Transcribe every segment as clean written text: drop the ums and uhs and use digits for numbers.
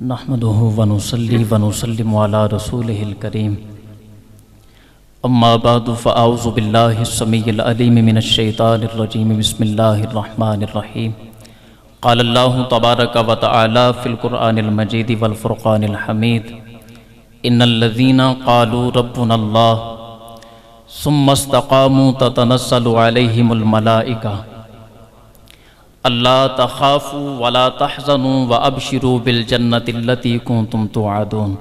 نحمده ونصلي ونسلم على رسوله الكريم اما بعد فاعوذ بالله السميع العليم من الشيطان الرجيم بسم الله الرحمن الرحيم قال الله تبارك وتعالى في القرآن المجيد والفرقان الحميد ان الذين قالوا ربنا الله ثم استقاموا تتنزل عليهم الملائكة اللہ تخافوا ولا تحزنوا وابشروا بالجنة التي كنتم توعدون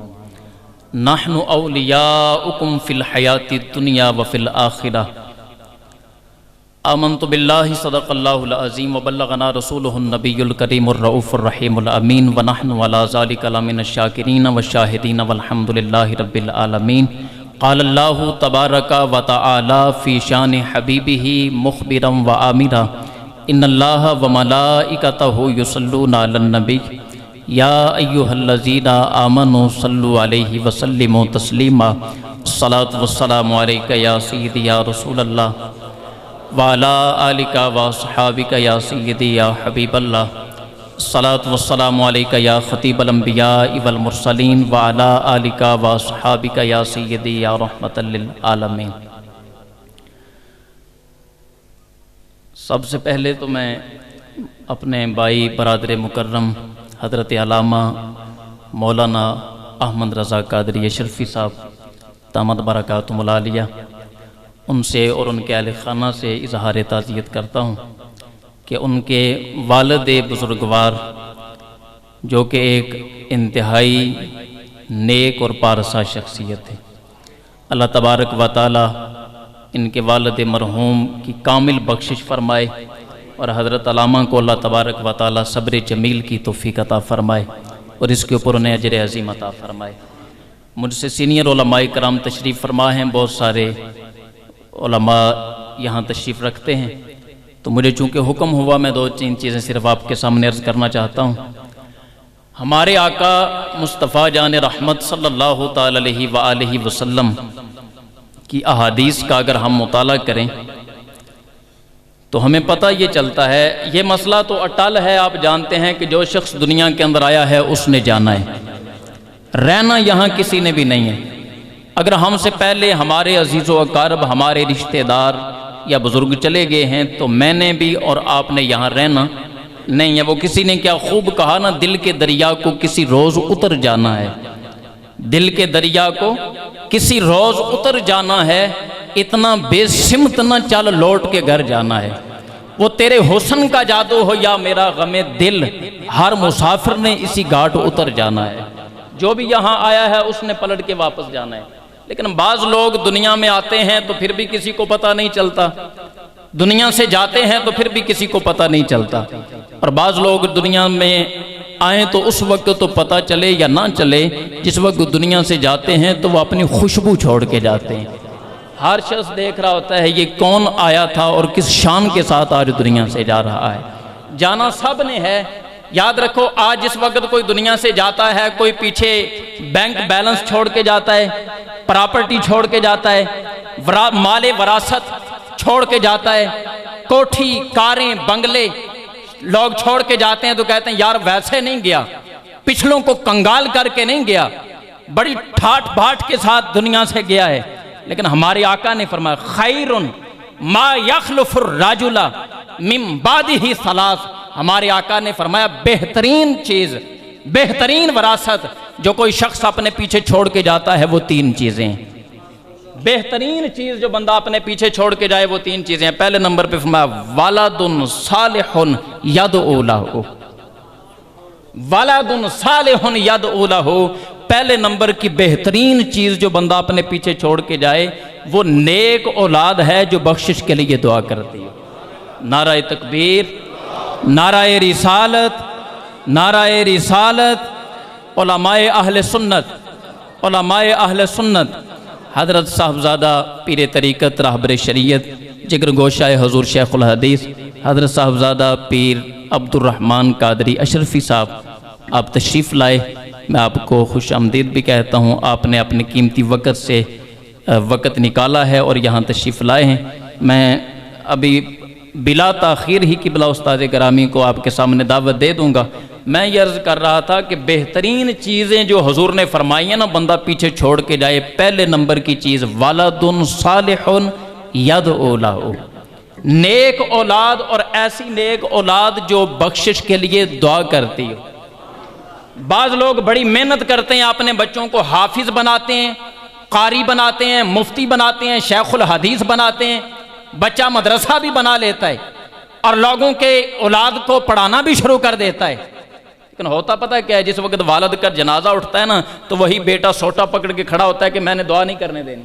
نحن اولیاؤکم فی الحیاة الدنیا وفی الآخرہ آمنت باللہ صدق اللہ العظیم وبلغنا رسولہ النبی الکریم الرؤوف الرحیم الامین ونحن علی ذلک لمن الشاکرین والشاہدین والحمد للہ رب العالمین قال اللہ تبارک وتعالی فی شان حبیبہ مخبرا وآمرا ان اللہ وملائکتہ یصلون علی النبی یا ایہا الذین آمنوا صلوا علیہ وسلموا تسلیما الصلاة والسلام علیکہ یا سیدی یا رسول اللہ وعلی آلک واصحابک یا سیدی یا حبیب اللہ الصلاة والسلام علیکہ یا خطیب الانبیاء والمرسلین وعلی آلک واصحابک یا سیدی یا رحمت للعالمین۔ سب سے پہلے تو میں اپنے بھائی برادر مکرم حضرت علامہ مولانا احمد رضا قادری اشرفی صاحب دامت برکاتہم العالیہ ان سے اور ان کے اہل خانہ سے اظہار تعزیت کرتا ہوں کہ ان کے والد بزرگوار جو کہ ایک انتہائی نیک اور پارسا شخصیت ہے، اللہ تبارک و تعالی ان کے والد مرحوم کی کامل بخشش فرمائے اور حضرت علامہ کو اللہ تبارک و تعالی صبر جمیل کی توفیق عطا فرمائے اور اس کے اوپر انہیں اجر عظیم عطا فرمائے۔ مجھ سے سینئر علماء کرام تشریف فرما ہیں، بہت سارے علماء یہاں تشریف رکھتے ہیں، تو مجھے چونکہ حکم ہوا میں دو تین چیزیں صرف آپ کے سامنے عرض کرنا چاہتا ہوں۔ ہمارے آقا مصطفیٰ جان رحمت صلی اللہ تعالی علیہ وآلہ وسلم کی احادیث کا اگر ہم مطالعہ کریں تو ہمیں پتہ یہ چلتا ہے، یہ مسئلہ تو اٹل ہے، آپ جانتے ہیں کہ جو شخص دنیا کے اندر آیا ہے اس نے جانا ہے، رہنا یہاں کسی نے بھی نہیں ہے۔ اگر ہم سے پہلے ہمارے عزیز و اقارب، ہمارے رشتہ دار یا بزرگ چلے گئے ہیں تو میں نے بھی اور آپ نے یہاں رہنا نہیں ہے۔ وہ کسی نے کیا خوب کہا نا، دل کے دریا کو کسی روز اتر جانا ہے، دل کے دریا کو کسی روز اتر جانا ہے، اتنا بے سمت نہ چل لوٹ کے گھر جانا ہے۔ وہ تیرے حسن کا جادو ہو یا میرا غم دل، ہر مسافر نے اسی گھاٹ اتر جانا ہے۔ جو بھی یہاں آیا ہے اس نے پلٹ کے واپس جانا ہے۔ لیکن بعض لوگ دنیا میں آتے ہیں تو پھر بھی کسی کو پتہ نہیں چلتا، دنیا سے جاتے ہیں تو پھر بھی کسی کو پتہ نہیں چلتا، اور بعض لوگ دنیا میں آئیں تو اس وقت تو پتہ چلے یا نہ چلے، جس وقت دنیا سے جاتے ہیں تو وہ اپنی خوشبو چھوڑ کے جاتے ہیں۔ ہر شخص دیکھ رہا ہوتا ہے یہ کون آیا تھا اور کس شان کے ساتھ آج دنیا سے جا رہا ہے۔ جانا سب نے ہے، یاد رکھو آج جس وقت کوئی دنیا سے جاتا ہے، کوئی پیچھے بینک بیلنس چھوڑ کے جاتا ہے، پراپرٹی چھوڑ کے جاتا ہے، مال وراثت چھوڑ کے جاتا ہے، کوٹھی کاریں بنگلے لوگ چھوڑ کے جاتے ہیں تو کہتے ہیں یار ویسے نہیں گیا، پچھلوں کو کنگال کر کے نہیں گیا، بڑی ٹھاٹ بھاٹ کے ساتھ دنیا سے گیا ہے۔ لیکن ہمارے آقا نے فرمایا خیر ما یخلف الرجل من بعدہ ثلاث، ہمارے آقا نے فرمایا بہترین چیز، بہترین وراثت جو کوئی شخص اپنے پیچھے چھوڑ کے جاتا ہے وہ تین چیزیں ہیں۔ بہترین چیز جو بندہ اپنے پیچھے چھوڑ کے جائے وہ تین چیزیں ہیں۔ پہلے نمبر پہ فرمایا ولد صالح یدعو لہ، ولد صالح یدعو لہ، پہلے نمبر کی بہترین چیز جو بندہ اپنے پیچھے چھوڑ کے جائے وہ نیک اولاد ہے جو بخشش کے لیے دعا کرتی ہے۔ نعرہ تکبیر، نعرہ رسالت، نعرہ رسالت۔ علماء اہل سنت، علماء اہل سنت حضرت صاحبزادہ پیر طریقت راہبر شریعت جگر گوشہ حضور شیخ الحدیث حضرت صاحبزادہ پیر عبد الرحمن قادری اشرفی صاحب آپ تشریف لائے، میں آپ کو خوش آمدید بھی کہتا ہوں۔ آپ نے اپنے قیمتی وقت سے وقت نکالا ہے اور یہاں تشریف لائے ہیں۔ میں ابھی بلا تاخیر ہی قبلہ استاد گرامی کو آپ کے سامنے دعوت دے دوں گا، میں یہ عرض کر رہا تھا کہ بہترین چیزیں جو حضور نے فرمائی ہیں نا بندہ پیچھے چھوڑ کے جائے، پہلے نمبر کی چیز ولد صالح یدعو لہ، نیک اولاد، اور ایسی نیک اولاد جو بخشش کے لیے دعا کرتی ہو۔ بعض لوگ بڑی محنت کرتے ہیں، اپنے بچوں کو حافظ بناتے ہیں، قاری بناتے ہیں، مفتی بناتے ہیں، شیخ الحدیث بناتے ہیں، بچہ مدرسہ بھی بنا لیتا ہے اور لوگوں کے اولاد کو پڑھانا بھی شروع کر دیتا ہے۔ لیکن ہوتا پتہ کیا ہے، جس وقت والد کا جنازہ اٹھتا ہے نا تو وہی بیٹا سوٹا پکڑ کے کھڑا ہوتا ہے کہ میں نے دعا نہیں کرنے دینی۔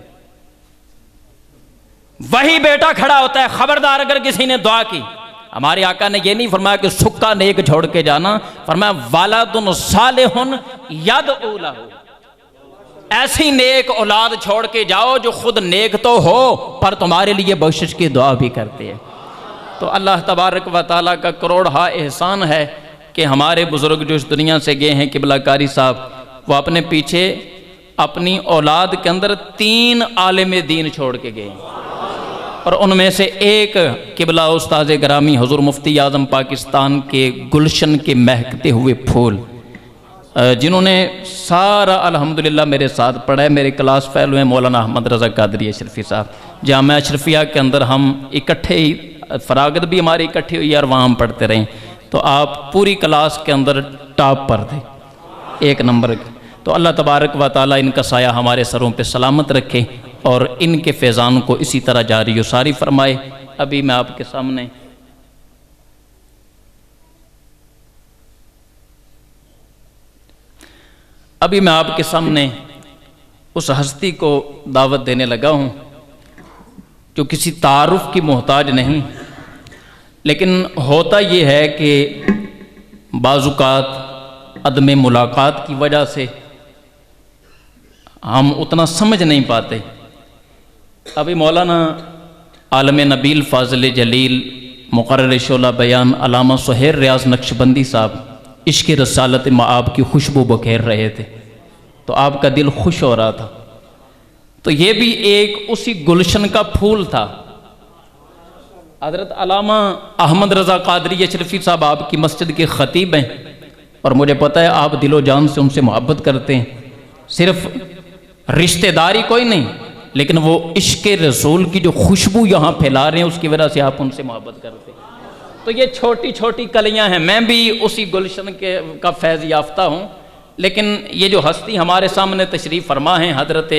وہی بیٹا کھڑا ہوتا ہے، خبردار اگر کسی نے دعا کی۔ ہمارے آقا نے یہ نہیں فرمایا کہ سکا نیک چھوڑ کے جانا، فرمایا ولد صالح یدعو لہ، ایسی نیک اولاد چھوڑ کے جاؤ جو خود نیک تو ہو پر تمہارے لیے بخشش کی دعا بھی کرتے ہیں۔ تو اللہ تبارک و تعالیٰ کا کروڑہا احسان ہے کہ ہمارے بزرگ جو اس دنیا سے گئے ہیں، قبلہ کاری صاحب، وہ اپنے پیچھے اپنی اولاد کے اندر 3 عالم دین چھوڑ کے گئے ہیں، اور ان میں سے ایک قبلہ استاذ گرامی حضور مفتی اعظم پاکستان کے گلشن کے مہکتے ہوئے پھول، جنہوں نے سارا الحمدللہ میرے ساتھ پڑھا ہے، میرے کلاس فیلو ہیں مولانا احمد رضا قادری اشرفی صاحب۔ جامعہ اشرفیہ کے اندر ہم اکٹھے ہی، فراغت بھی ہماری اکٹھی ہوئی ہے اور وہاں ہم پڑھتے رہیں، تو آپ پوری کلاس کے اندر ٹاپ پر تھے، 1 نمبر کے۔ تو اللہ تبارک و تعالیٰ ان کا سایہ ہمارے سروں پہ سلامت رکھے اور ان کے فیضان کو اسی طرح جاری و ساری فرمائے۔ ابھی میں آپ کے سامنے اس ہستی کو دعوت دینے لگا ہوں جو کسی تعارف کی محتاج نہیں، لیکن ہوتا یہ ہے کہ بعض اوقات عدم ملاقات کی وجہ سے ہم اتنا سمجھ نہیں پاتے۔ ابھی مولانا عالم نبیل فاضل جلیل مقرر شعلہ بیان علامہ سہیل ریاض نقشبندی صاحب عشق رسالت مآب کی خوشبو بکھیر رہے تھے، تو آپ کا دل خوش ہو رہا تھا۔ تو یہ بھی ایک اسی گلشن کا پھول تھا۔ حضرت علامہ احمد رضا قادری اشرفی صاحب آپ کی مسجد کے خطیب ہیں، اور مجھے پتہ ہے آپ دل و جان سے ان سے محبت کرتے ہیں، صرف رشتہ داری کوئی نہیں، لیکن وہ عشق رسول کی جو خوشبو یہاں پھیلا رہے ہیں اس کی وجہ سے آپ ان سے محبت کرتے ہیں۔ تو یہ چھوٹی چھوٹی کلیاں ہیں، میں بھی اسی گلشن کا فیض یافتہ ہوں، لیکن یہ جو ہستی ہمارے سامنے تشریف فرما ہیں، حضرت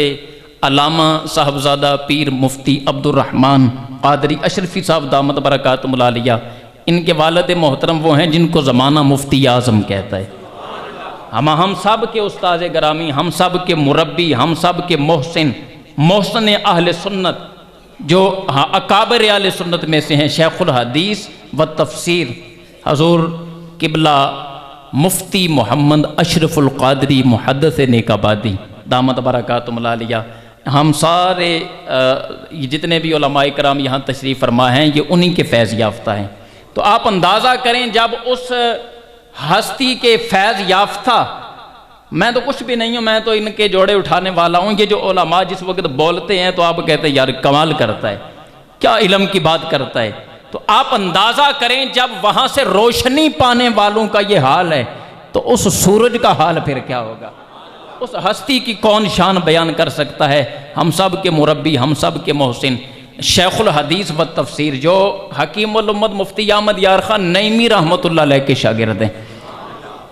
علامہ صاحبزادہ پیر مفتی عبد الرحمن قادری اشرفی صاحب دامت برکاتہم العالیہ، ان کے والد محترم وہ ہیں جن کو زمانہ مفتی اعظم کہتا ہے۔ ہم سب کے استاذ گرامی، ہم سب کے مربی، ہم سب کے محسن اہل سنت، جو اکابر اہل سنت میں سے ہیں، شیخ الحدیث و تفسیر حضور قبلہ مفتی محمد اشرف القادری محدث نیک آبادی دامت برکاتہم العالیہ، ہم سارے جتنے بھی علماء کرام یہاں تشریف فرما ہیں یہ انہی کے فیض یافتہ ہیں۔ تو آپ اندازہ کریں جب اس ہستی کے فیض یافتہ، میں تو کچھ بھی نہیں ہوں، میں تو ان کے جوڑے اٹھانے والا ہوں، یہ جو علماء جس وقت بولتے ہیں تو آپ کہتے ہیں یار کمال کرتا ہے، کیا علم کی بات کرتا ہے۔ تو آپ اندازہ کریں جب وہاں سے روشنی پانے والوں کا یہ حال ہے تو اس سورج کا حال پھر کیا ہوگا۔ اس ہستی کی کون شان بیان کر سکتا ہے۔ ہم سب کے مربی، ہم سب کے محسن، شیخ الحدیث و تفسیر، جو حکیم الامت مفتی احمد یار خان نعیمی رحمۃ اللہ علیہ کے شاگرد ہیں،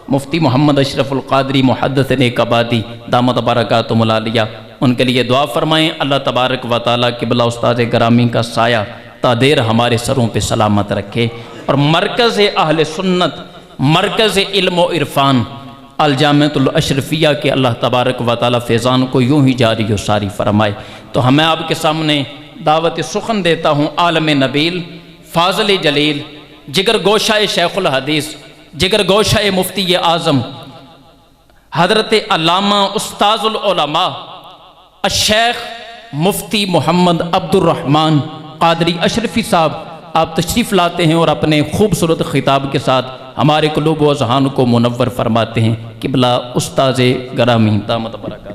مفتی محمد اشرف القادری محدث نیک آبادی دامت برکاتہم العالیہ، ان کے لیے دعا فرمائیں۔ اللہ تبارک و تعالیٰ قبلہ استاذ گرامی کا سایہ تا دیر ہمارے سروں پہ سلامت رکھے، اور مرکز اہل سنت، مرکز علم و عرفان الجامعۃ الاشرفیہ کے اللہ تبارک و تعالیٰ فیضان کو یوں ہی جاری و ساری فرمائے۔ تو ہمیں آپ کے سامنے دعوت سخن دیتا ہوں عالم نبیل فاضل جلیل جگر گوشہ شیخ الحدیث، جگر گوشہ مفتی اعظم حضرت علامہ استاذ العلماء الشیخ مفتی محمد عبد الرحمن قادری اشرفی صاحب، آپ تشریف لاتے ہیں اور اپنے خوبصورت خطاب کے ساتھ ہمارے قلوب و اذہان کو منور فرماتے ہیں۔ قبلہ استاذ گرامی دامت برکاتہ۔